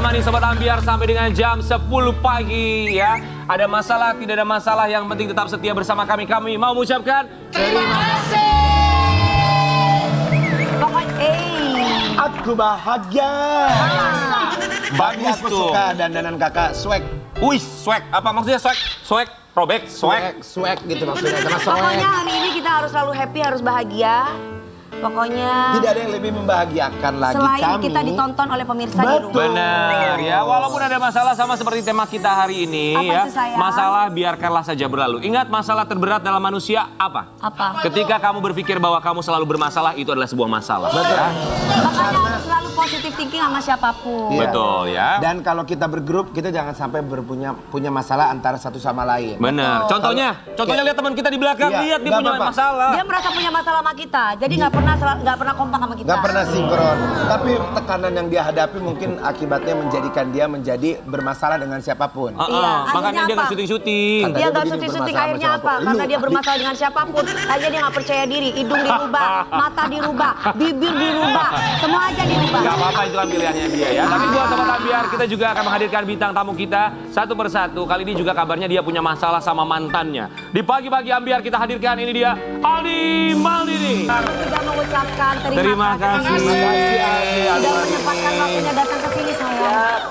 menemani Sobat Ambiar sampai dengan jam 10 pagi ya. Ada masalah, tidak ada masalah, yang penting tetap setia bersama kami. Kami mau mengucapkan terima kasih. Aku bahagia. Bagus Aku tuh. suka dandanan kakak swag. Wih, swag. Apa maksudnya swag? Swag, robek, swag. Swag gitu maksudnya. Karena swag. Pokoknya hari ini kita harus selalu happy, harus bahagia. Pokoknya Tidak ada yang lebih membahagiakan lagi selain kami. kita ditonton oleh pemirsa di Betul. rumah. Benar ya, walaupun ada masalah sama seperti tema kita hari ini Apa ya. itu, sayang? Masalah biarkanlah saja berlalu. Ingat, masalah terberat dalam manusia apa? Apa? Ketika kamu berpikir bahwa kamu selalu bermasalah, itu adalah sebuah masalah. Betul. Ya? Makanya harus selalu positif thinking sama siapapun. Iya. Betul ya. Dan kalau kita bergrup, kita jangan sampai punya masalah antara satu sama lain. Benar. Betul. Contohnya lihat teman kita di belakang, Iya, lihat dia nggak punya apa-apa. masalah. Dia merasa punya masalah sama kita, jadi nggak pernah kompak sama kita. Gak pernah sinkron. Tapi tekanan yang dia hadapi mungkin akibatnya menjadikan dia menjadi bermasalah dengan siapapun. Iya, Makanya akhirnya dia nggak apa? syuting-syuting. Kata- Dia Tadi nggak begini, syuting-syuting, bermasalah akhirnya sama apa? siapapun. Karena Lu, dia bermasalah dengan siapapun, akhirnya dia nggak percaya diri. Hidung dirubah, mata dirubah, bibir dirubah, semua aja dirubah. Gak apa-apa, itu kan pilihannya dia ya. Tapi buat Sobat Ambiar, kita juga akan menghadirkan bintang tamu kita satu persatu. Kali ini juga kabarnya dia punya masalah sama mantannya. Di pagi-pagi Ambiar kita hadirkan, ini dia Aldi Maldini. Aku juga mengucapkan Terima kasih. Sudah menyempatkan waktunya datang ke sini, sayang.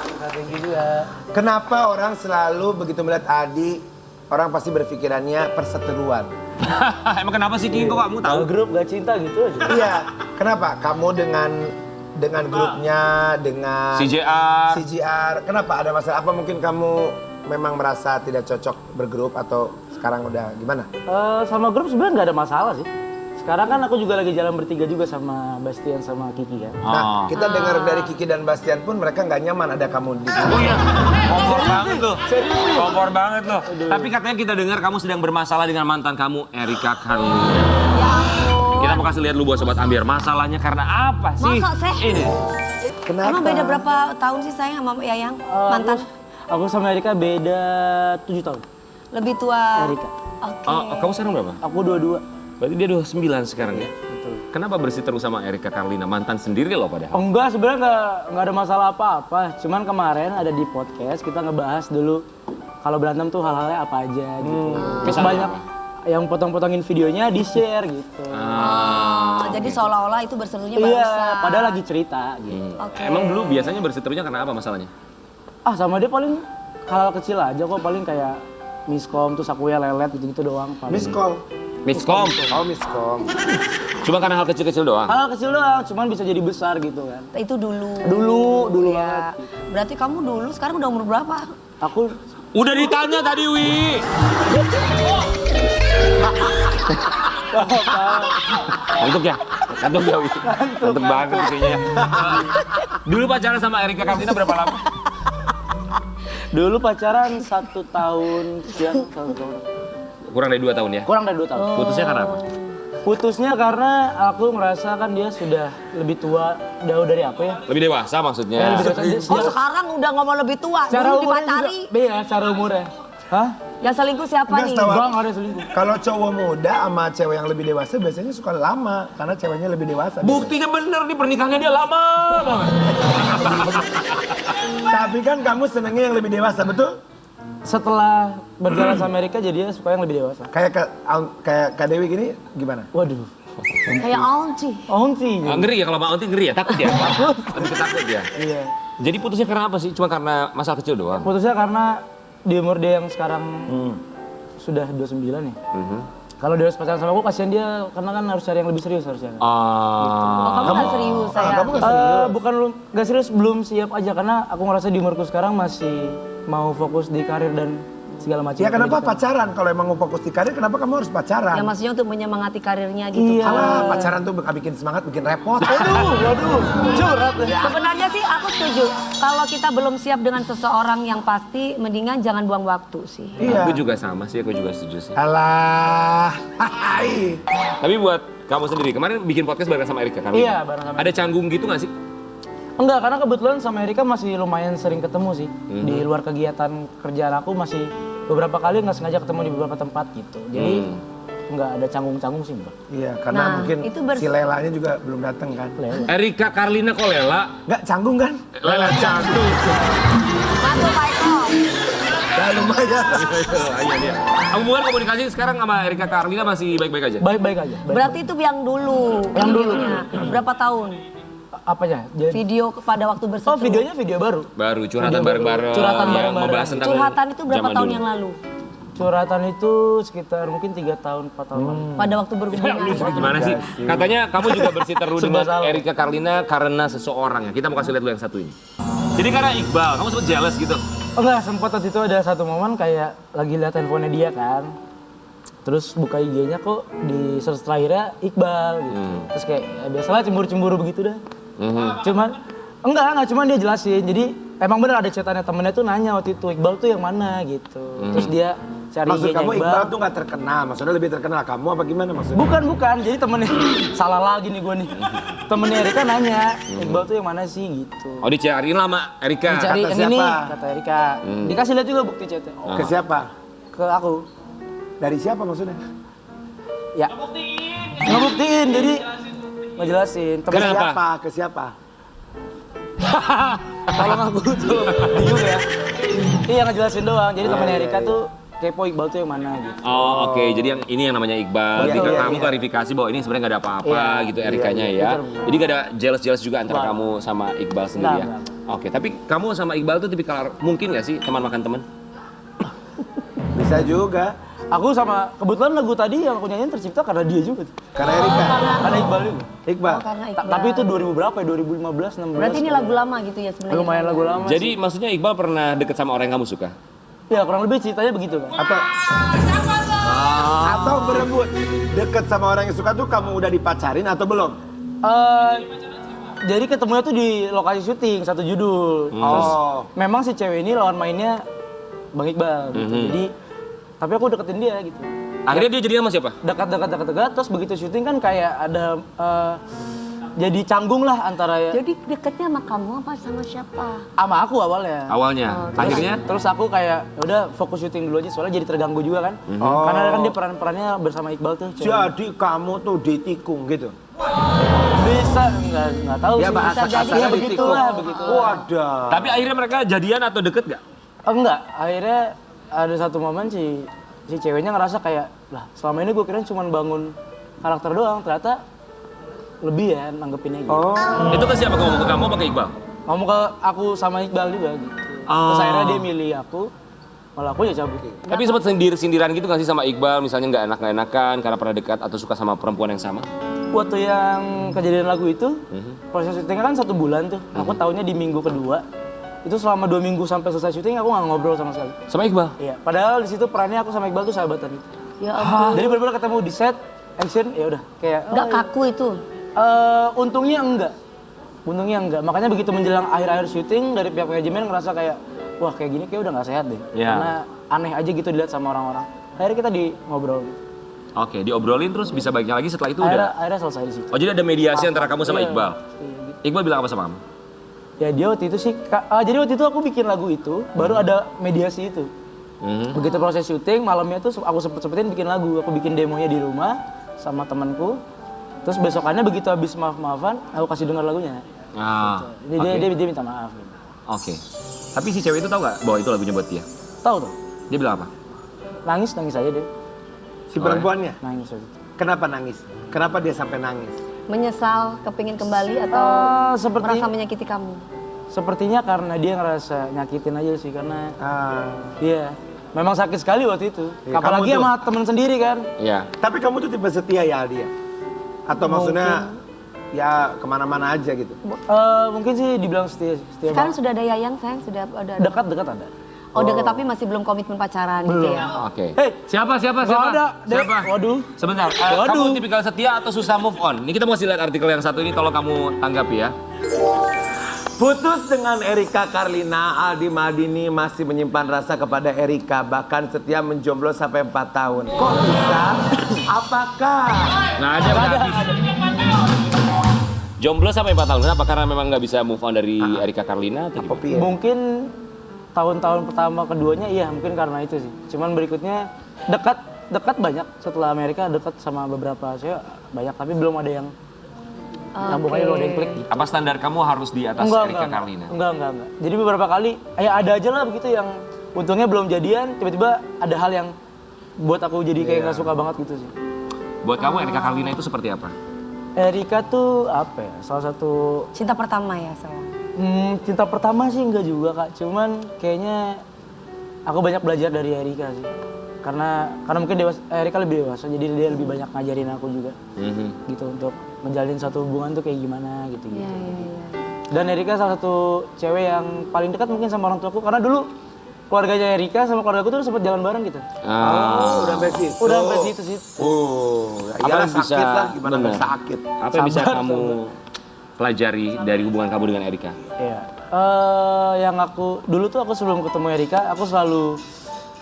Kenapa orang selalu begitu melihat Adi, orang pasti berpikirannya perseteruan. Emang kenapa sih King, kok kamu tahu? Grup gak cinta gitu aja. Iya, kenapa? Kamu dengan grupnya, dengan CJR. CGR, kenapa ada masalah? Apa mungkin kamu memang merasa tidak cocok bergrup atau sekarang udah gimana? Sama grup sebenarnya nggak ada masalah sih. Sekarang kan aku juga lagi jalan bertiga juga sama Bastian sama Kiki kan. Nah, Oh. kita dengar dari Kiki dan Bastian pun mereka nggak nyaman ada kamu di Oh iya, kompor banget loh. Kompor banget loh. Tapi katanya kita dengar kamu sedang bermasalah dengan mantan kamu, Erika Carlina. Ya ampun. Kita mau kasih lihat lu buat Sobat Ambiar. Masalahnya karena apa sih? Masa sih? Ini. Kenapa? Emang beda berapa tahun sih sayang sama Yayang? Mantan? Aku sama Erika beda 7 tahun. Lebih tua? Erika. Oke. Oh, kamu sekarang berapa? Aku 22. Berarti dia 29 sekarang ya? Betul. Kenapa bersih terus sama Erika Carlina? Mantan sendiri loh padahal. Oh enggak, sebenarnya nggak ada masalah apa-apa. Cuman kemarin ada di podcast kita ngebahas dulu kalau berantem tuh hal-halnya apa aja gitu. Terus banyak yang potong-potongin videonya di-share gitu. Oh, jadi seolah-olah itu berserunya Iya, barusan. padahal lagi cerita gitu. Oke. Emang dulu biasanya berseterunya karena apa masalahnya? Ah sama dia paling hal kecil aja kok, paling kayak miskom terus aku ya lelet gitu-gitu doang. paling. Miss call. Miskom. Oh, Miss call. Cuma karena hal kecil-kecil doang. Hal kecil doang, cuman bisa jadi besar gitu kan. Itu dulu. Dulu Ya. Berarti kamu dulu, sekarang udah umur berapa? aku Udah ditanya tadi, Wi. Ngantuk ya? Ngantuk ya, Wi? Ngantuk banget kayaknya. Dulu pacaran sama Erika Carlina berapa lama? dulu pacaran 1 tahun, sekian 1 tahun. Kurang dari 2 tahun ya? Kurang dari 2 tahun. Putusnya karena apa? Putusnya karena aku merasa kan dia sudah lebih tua jauh dari aku ya. Lebih dewasa maksudnya. Ya, lebih dewasa. Oh sekarang udah ngomong lebih tua, Secara dulu umurnya dipacari. juga beda, secara umurnya. Hah? Yang selingkuh siapa Nggak, nih? setahu Gua nggak ada selingkuh. Kalau cowok muda sama cewek yang lebih dewasa biasanya suka lama karena ceweknya lebih dewasa. Buktinya bener nih, pernikahannya dia lama banget. Tapi kan kamu senengnya yang lebih dewasa, betul? Setelah berjalan sama Amerika jadi dia suka yang lebih dewasa. Kayak Kak Dewi gini gimana? Waduh. Kayak Auntie. Onti. Ngeri ya kalau Bang Onti, ngeri ya? Takut ya? Lebih ketakut ya? Iya. Jadi putusnya karena apa sih? Cuma karena masalah kecil doang? Putusnya karena di umur dia yang sekarang sudah 29 ya. Kalau dia harus pacaran sama aku, kasihan dia karena kan harus cari yang lebih serius harusnya. Oh, kamu nggak serius sayang? Kamu nggak serius? Bukan gak serius, belum siap aja karena aku ngerasa di umurku sekarang masih mau fokus di karir dan segala macam. Ya kenapa pendidikan. pacaran? Kalau emang mau fokus di karir, kenapa kamu harus pacaran? Ya maksudnya untuk menyemangati karirnya gitu. Iya. Alah, pacaran tuh bikin semangat, bikin repot. Waduh, curhat. Sebenarnya sih aku setuju. Kalau kita belum siap dengan seseorang yang pasti, mendingan jangan buang waktu sih. Iya. Aku juga sama sih, aku juga setuju sih. Alah, hai. Tapi buat kamu sendiri, kemarin bikin podcast bareng sama Erika Carlina. Iya, bareng sama Ada canggung gitu gak sih? Enggak, karena kebetulan sama Erika masih lumayan sering ketemu sih. Di luar kegiatan kerjaan aku masih beberapa kali nggak sengaja ketemu di beberapa tempat gitu. Jadi nggak ada canggung-canggung sih mbak. Iya, karena Nah, mungkin itu si Lelanya juga belum datang kan. Erika Carlina kok Lela? Nggak canggung kan? Lela cantik. Masuk Pak Eko. Ya lumayan. Iya dia. Hubungan komunikasi sekarang sama Erika Carlina masih baik-baik aja? Baik-baik aja. Berarti itu yang dulu. Yang dulu. Berapa tahun? Apanya? Jadi, Video pada waktu berseteru. oh videonya video baru. Baru curhatan bareng-bareng. Curhatan yang bareng-bareng. membahas tentang Curhatan itu berapa zaman tahun dulu. yang lalu? Curhatan itu sekitar mungkin 3 tahun, 4 tahun lalu. Pada waktu berhubungan. Gimana sih? Katanya kamu juga bersiteru Serba dengan salah. Erika Carlina karena seseorang ya. Kita mau kasih lihat dulu yang satu ini. Jadi karena Iqbal, kamu sempet jealous gitu? Oh enggak, sempat waktu itu ada satu momen kayak lagi lihat handphonenya dia kan. Terus buka IG-nya kok di search terakhirnya Iqbal gitu. Terus kayak ya biasalah cemburu-cemburu begitu dah. Cuman enggak cuman dia jelasin. Jadi emang bener ada cetannya temennya tuh nanya waktu itu Iqbal tuh yang mana gitu. Terus dia cari Maksud IG-nya kamu Iqbal tuh nggak terkenal, maksudnya lebih terkenal kamu apa gimana maksudnya? Bukan. Jadi temennya salah lagi nih gue nih. Temennya Erika nanya Iqbal tuh yang mana sih gitu. Oh dicariin lah sama Erika. Dicari kata yang ini siapa? kata Erika. Dikasih lihat juga bukti chatnya. Oh, Ke siapa? ke aku. Dari siapa maksudnya? Ya. Ngebuktiin. Jadi ngejelasin. Ke Kenapa? siapa? Ke siapa? Tolong aku tuh bingung ya. Iya ngejelasin doang. Jadi temennya Erika tuh kepo Iqbal tuh yang mana gitu. Oh oke, jadi yang ini yang namanya Iqbal. Jadi Iya, kamu iya. klarifikasi bahwa ini sebenarnya nggak ada apa-apa Iya, gitu Erikanya ya. betul. Jadi nggak ada jealous juga antara Nggak. kamu sama Iqbal sendiri ya. Nggak. Oke, tapi kamu sama Iqbal tuh tipikal mungkin nggak sih teman makan teman? Bisa juga. Aku sama kebetulan lagu tadi yang aku nyanyiin tercipta karena dia juga tuh. Karena Erika. Karena Iqbal juga. Iqbal. Karena Iqbal. Tapi itu 2000 berapa ya? 2015, 16. Berarti ini lagu lama gitu ya sebenarnya. lumayan lagu lama. Jadi maksudnya Iqbal pernah deket sama orang yang kamu suka? Ya kurang lebih ceritanya begitu kan. Atau berebut. Deket sama orang yang suka tuh kamu udah dipacarin atau belum? Jadi ketemunya tuh di lokasi syuting satu judul. Terus Oh. memang si cewek ini lawan mainnya Bang Iqbal gitu. Jadi tapi aku deketin dia gitu. Akhirnya dia jadian sama siapa? Dekat terus begitu syuting kan kayak ada jadi canggung lah antara ya Jadi deketnya sama kamu apa sama siapa? sama aku awalnya. Awalnya, akhirnya? Terus aku kayak ya udah fokus syuting dulu aja soalnya jadi terganggu juga kan. Karena kan dia perannya bersama Iqbal tuh. cewek. Jadi kamu tuh ditikung gitu? Bisa nggak tahu Ya sih. bahasa Bisa jadi kasarnya ya ditikung. begitulah begitu. Wadah. Tapi akhirnya mereka jadian atau deket gak? Enggak, akhirnya ada satu momen si ceweknya ngerasa kayak lah selama ini gue kira cuma bangun karakter doang, ternyata lebih ya nanggepinnya gitu. Oh. Itu ke siapa kamu? Ke kamu apa ke Iqbal? Ngomong ke aku sama Iqbal juga gitu. Terus akhirnya dia milih aku, malah aku ya cabut. Tapi sempat sindiran gitu gak sih sama Iqbal? Misalnya nggak enakan karena pernah dekat atau suka sama perempuan yang sama? Waktu yang kejadian lagu itu, proses syutingnya kan 1 bulan tuh. Aku tahunya di minggu kedua. Itu selama 2 minggu sampai selesai syuting aku nggak ngobrol sama sekali. Sama Iqbal? Iya, padahal di situ perannya aku sama Iqbal tuh sahabatan gitu. Ya ampun. Jadi benar-benar ketemu di set, action, ya udah kayak Enggak kaku itu. untungnya enggak. Untungnya enggak. Makanya begitu menjelang akhir-akhir syuting dari pihak manajemen ngerasa kayak wah kayak gini kayak udah nggak sehat deh. Iya. Karena aneh aja gitu dilihat sama orang-orang. Akhirnya kita ngobrol gitu. Oke, diobrolin terus bisa baiknya lagi setelah itu udah. Akhirnya selesai di situ. Oh jadi ada mediasi antara kamu sama Iya. Iqbal? Iya, gitu. Iqbal bilang apa sama kamu? Ya dia waktu itu sih, jadi waktu itu aku bikin lagu itu, baru ada mediasi itu. Begitu proses syuting, malamnya tuh aku sempet-sempetin bikin lagu. Aku bikin demonya di rumah sama temanku. Terus besokannya begitu habis maaf-maafan, aku kasih dengar lagunya. Ah, Jadi dia minta maaf. Gitu. Oke. Tapi si cewek itu tahu nggak bahwa itu lagunya buat dia? Tahu tuh, Dia bilang apa? nangis aja deh. Si perempuannya? Nangis waktu itu. Kenapa nangis? Kenapa dia sampai nangis? Menyesal, kepingin kembali atau seperti- merasa menyakiti kamu? Sepertinya karena dia ngerasa nyakitin aja sih, karena Ah. iya, memang sakit sekali waktu itu. Iya, Apalagi kamu tuh- sama temen sendiri kan. Iya. Tapi kamu tuh tipe setia ya dia? Atau maksudnya ya kemana-mana aja gitu? Mungkin sih dibilang setia Sekarang banget. sudah ada Yayang, sayang sudah ada. Dekat ada. Oh, deket tapi masih belum komitmen pacaran gitu ya. Oke. Hei, Siapa? nggak ada. Dek. Siapa? Waduh. Sebentar. Waduh. Kamu tipikal setia atau susah move on? Ini kita mau lihat artikel yang satu ini, tolong kamu tanggapi ya. Putus dengan Erika Carlina, Aldi Maldini masih menyimpan rasa kepada Erika, bahkan setia menjomblo sampai 4 tahun. Kok bisa? Apakah? Nggak ada, habis. Jomblo sampai 4 tahun. Kenapa? Karena memang nggak bisa move on dari Erika Carlina atau gimana? Kopi ya? Mungkin tahun-tahun pertama keduanya iya mungkin karena itu sih. Cuman berikutnya dekat dekat banyak. Setelah Amerika dekat sama beberapa cewek banyak, tapi belum ada yang bukannya belum ada yang klik gitu. Apa standar kamu harus di atas Erika Carlina? Enggak. Jadi beberapa kali, ya ada aja lah begitu yang untungnya belum jadian, tiba-tiba ada hal yang buat aku jadi kayak nggak suka banget gitu sih. Buat kamu Erika Carlina itu seperti apa? Erika tuh apa ya, salah satu... Cinta pertama ya sayang? Cinta pertama sih enggak juga Kak, cuman kayaknya aku banyak belajar dari Erika sih. Karena mungkin Erika lebih dewasa, jadi dia lebih banyak ngajarin aku juga. Gitu, untuk menjalin satu hubungan tuh kayak gimana gitu. Iya. Dan Erika salah satu cewek yang paling dekat mungkin sama orang tuaku, karena dulu keluarganya Erika sama keluarga aku tuh sempat jalan bareng gitu. Udah sampai situ. Udah sampai situ sih. Apa yang sakit lah, gimana nggak sakit. Apa yang bisa kamu pelajari dari hubungan kamu dengan Erika? Iya. Yang aku dulu tuh aku sebelum ketemu Erika, aku selalu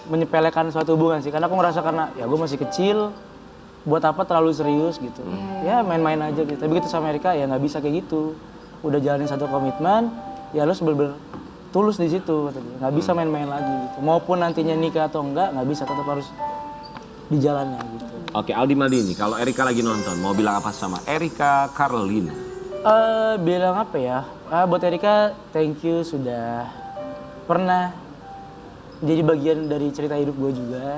menyepelekan suatu hubungan sih, karena aku ngerasa karena ya gue masih kecil, buat apa terlalu serius gitu. Ya main-main aja gitu. Tapi begitu sama Erika ya nggak bisa kayak gitu. Udah jalanin satu komitmen, ya harus bener-bener tulus di situ katanya. Nggak bisa main-main lagi gitu. Maupun nantinya nikah atau enggak bisa, tetap harus di jalannya gitu. Oke, Aldi Maldini, kalau Erika lagi nonton, mau bilang apa sama Erika Carlina? Bilang apa ya? Buat Erika, thank you sudah pernah jadi bagian dari cerita hidup gue juga.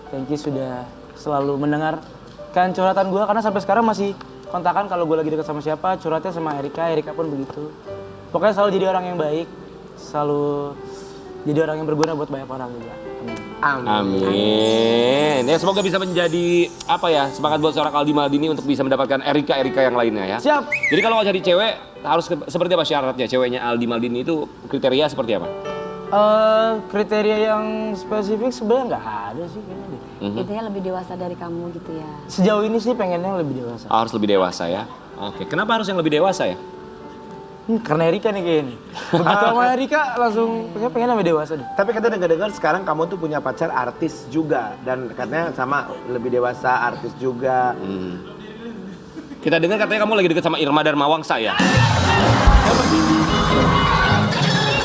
Thank you sudah selalu mendengarkan curhatan gue, karena sampai sekarang masih kontakan kalau gue lagi dekat sama siapa, curhatnya sama Erika pun begitu. Pokoknya selalu jadi orang yang baik, selalu jadi orang yang berguna buat banyak orang juga. Amin. Ya semoga bisa menjadi apa ya, semangat buat seorang Aldi Maldini untuk bisa mendapatkan Erika yang lainnya ya. Siap. Jadi kalau mau jadi cewek harus seperti apa syaratnya? Ceweknya Aldi Maldini itu kriteria seperti apa? Kriteria yang spesifik sebenarnya nggak ada sih kayaknya deh. Intinya lebih dewasa dari kamu gitu ya. Sejauh ini sih pengennya lebih dewasa. Harus lebih dewasa ya. Oke, kenapa harus yang lebih dewasa ya? Karena Erika nih kayaknya. Begitu sama Erika langsung pengen lebih dewasa deh. Tapi katanya dengar-dengar sekarang kamu tuh punya pacar artis juga. Dan katanya sama lebih dewasa artis juga. Kita dengar katanya kamu lagi deket sama Irma Darmawangsa ya?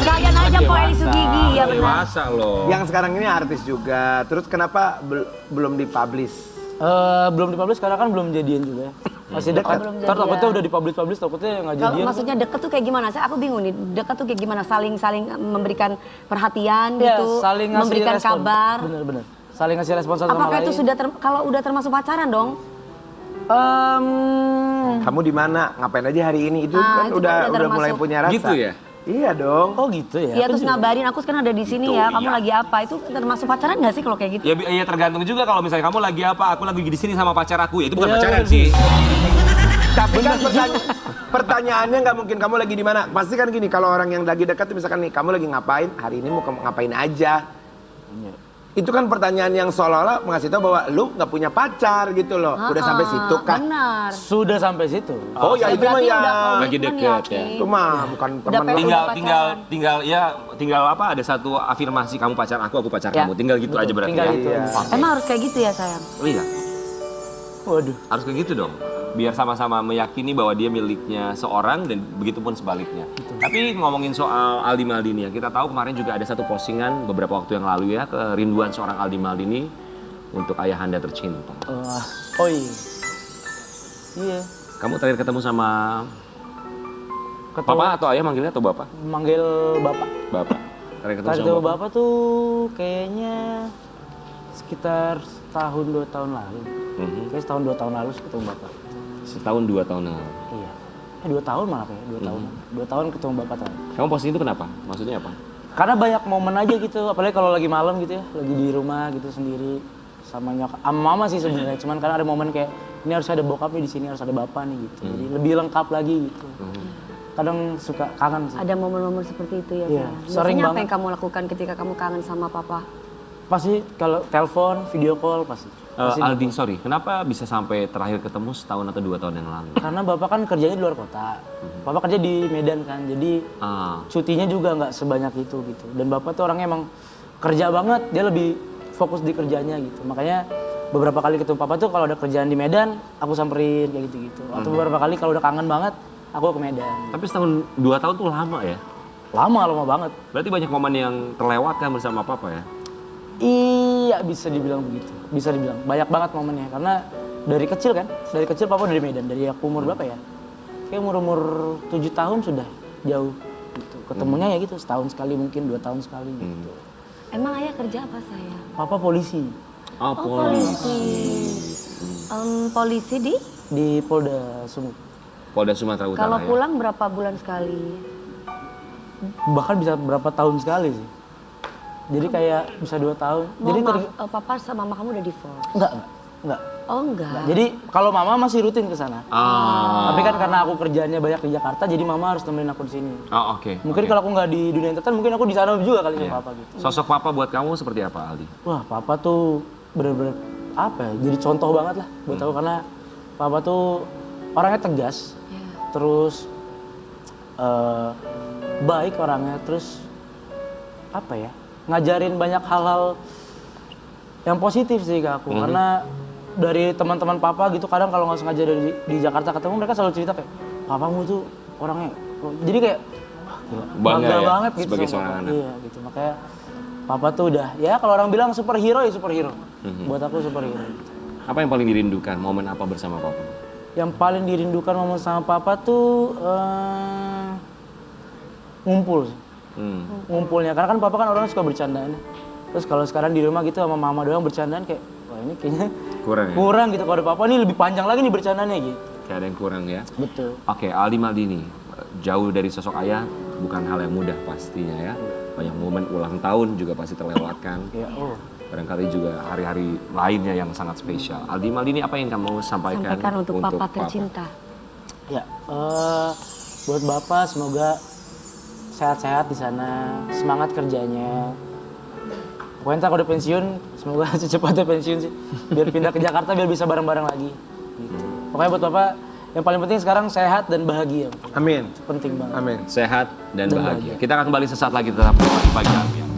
Sekalian aja kok Eli Sugigi ya benar. Dewasa loh. Yang sekarang ini artis juga. Terus kenapa belum dipublish? Belum dipublish karena kan belum jadian juga. Masih dekat. belum Ntar jadian. takutnya udah dipublish takutnya nggak Kalau jadian. maksudnya deket tuh kayak gimana? Aku bingung nih. Deket tuh kayak gimana? Saling memberikan perhatian gitu, saling ngasih memberikan respon. kabar. Bener. Saling ngasih respon satu sama Apakah lain. itu sudah kalau udah termasuk pacaran dong? Kamu di mana? Ngapain aja hari ini? Itu kan itu udah kan udah mulai termasuk. punya rasa. Gitu ya? Iya dong. Oh gitu ya. Iya terus ngabarin aku sekarang ada di sini Gitu, ya. Kamu iya. lagi apa? Itu termasuk pacaran nggak sih kalau kayak gitu? Ya tergantung juga kalau misalnya kamu lagi apa, aku lagi di sini sama pacar aku, ya itu bukan pacaran sih. Tapi kan pertanyaannya nggak mungkin kamu lagi di mana. Pasti kan gini, kalau orang yang lagi dekat tuh misalkan nih, kamu lagi ngapain? Hari ini mau ngapain aja? Itu kan pertanyaan yang seolah-olah ngasih tahu bahwa lu nggak punya pacar gitu loh. Udah sampai situ kan? Benar. Sudah sampai situ. Oh ya itu mah Berarti ya. udah Lagi komitmen deket ya. Itu mah bukan Udah temen. Tinggal apa? Ada satu afirmasi kamu pacar aku pacar Ya, kamu. Tinggal gitu betul. aja berarti. Tinggal ya? gitu. Emang harus kayak gitu ya sayang? Oh iya, Waduh. harus kayak gitu dong. Biar sama-sama meyakini bahwa dia miliknya seorang dan begitupun sebaliknya. Tapi ngomongin soal Aldi Maldini ya, kita tahu kemarin juga ada satu postingan beberapa waktu yang lalu ya, kerinduan seorang Aldi Maldini untuk ayahanda tercinta. Oh iya. Iya. Kamu terakhir ketemu sama Ketemu papa atau ayah manggilnya atau bapak? manggil bapak. Bapak. Terakhir ketemu Tadi sama bapak. bapak tuh kayaknya sekitar setahun 2 tahun lalu. Kayak setahun 2 tahun lalu sih ketemu bapak. Setahun 2 tahun yang lalu. Iya. 2 tahun malah kayak 2 tahun. 2 tahun ketemu bapak tadi. Kamu posting itu kenapa? Maksudnya apa? Karena banyak momen aja gitu, apalagi kalau lagi malam gitu ya, lagi di rumah gitu sendiri sama nyokap, sama mama sih sebenarnya. Cuman karena ada momen kayak ini harus ada bokapnya di sini, harus ada bapak nih gitu. Jadi lebih lengkap lagi gitu. Kadang suka kangen sih. Ada momen-momen seperti itu ya Iya, sayang? sering Biasanya apa banget. yang kamu lakukan ketika kamu kangen sama papa? Pasti kalau telepon, video call pasti. Aldi, sorry, kenapa bisa sampai terakhir ketemu setahun atau 2 tahun yang lalu? Karena bapak kan kerjanya di luar kota. Bapak kerja di Medan kan, jadi cutinya juga nggak sebanyak itu gitu. Dan bapak tuh orangnya emang kerja banget, dia lebih fokus di kerjanya gitu. Makanya beberapa kali ketemu papa tuh kalau ada kerjaan di Medan, aku samperin kayak gitu-gitu. Atau beberapa kali kalau udah kangen banget, aku ke Medan. Tapi setahun 2 tahun tuh lama ya? Lama banget. Berarti banyak momen yang terlewatkan bersama papa ya? Iya bisa dibilang begitu, bisa dibilang banyak banget momennya karena dari kecil papa dari Medan, dari aku umur berapa ya? Kayak umur 7 tahun sudah jauh gitu. Ketemunya ya gitu setahun sekali mungkin 2 tahun sekali gitu. Emang ayah kerja apa saya? Papa polisi Oh, Polisi. Polisi di Polda Sumut. Polda Sumatera Utara. kalau ya? pulang berapa bulan sekali? Bahkan bisa berapa tahun sekali sih. Jadi kayak bisa 2 tahun. Jadi Papa sama mama kamu udah divorce? enggak. Oh enggak. Jadi kalau mama masih rutin ke sana. Ah. Tapi kan karena aku kerjanya banyak di Jakarta, jadi mama harus temenin aku di sini. Oh, oke. Mungkin kalau aku nggak di dunia entertain, mungkin aku di sana juga kali Iya. sama papa gitu. Sosok papa buat kamu seperti apa, Aldi? Wah, papa tuh bener-bener apa ya? Jadi contoh banget lah buat aku karena papa tuh orangnya tegas, terus baik orangnya, terus apa ya? Ngajarin banyak hal-hal yang positif sih ke aku karena dari teman-teman papa gitu kadang kalau nggak sengaja di Jakarta ketemu mereka selalu cerita kayak papamu tuh orangnya jadi kayak Bangga ya, banget gitu sebagai sama seorang papa. anak. Iya gitu makanya papa tuh udah ya kalau orang bilang superhero ya superhero buat aku superhero gitu. Apa yang paling dirindukan? Momen apa bersama papa? Yang paling dirindukan momen sama papa tuh ngumpul sih. Ngumpulnya karena kan papa kan orang suka bercandaan. Terus kalau sekarang di rumah gitu sama mama doang bercandaan kayak wah ini kayaknya kurang gitu. Kalau ada papa ini lebih panjang lagi nih bercandaannya gitu. Kayak ada yang kurang ya. Betul. Oke, Aldi Maldini, jauh dari sosok ayah bukan hal yang mudah pastinya ya. Banyak momen ulang tahun juga pasti terlewatkan. Ya, Barangkali juga hari-hari lainnya yang sangat spesial. Aldi Maldini, apa yang kamu sampaikan untuk papa tercinta. Ya, buat bapak semoga sehat-sehat di sana, semangat kerjanya. Pokoknya ntar kalau udah pensiun, semoga secepatnya pensiun sih. Biar pindah ke Jakarta, biar bisa bareng-bareng lagi. Gitu. Pokoknya buat bapak, yang paling penting sekarang sehat dan bahagia. Amin. Itu penting banget. Amin. Sehat dan bahagia. Kita akan kembali sesaat lagi tetap di Pagi Ambiar.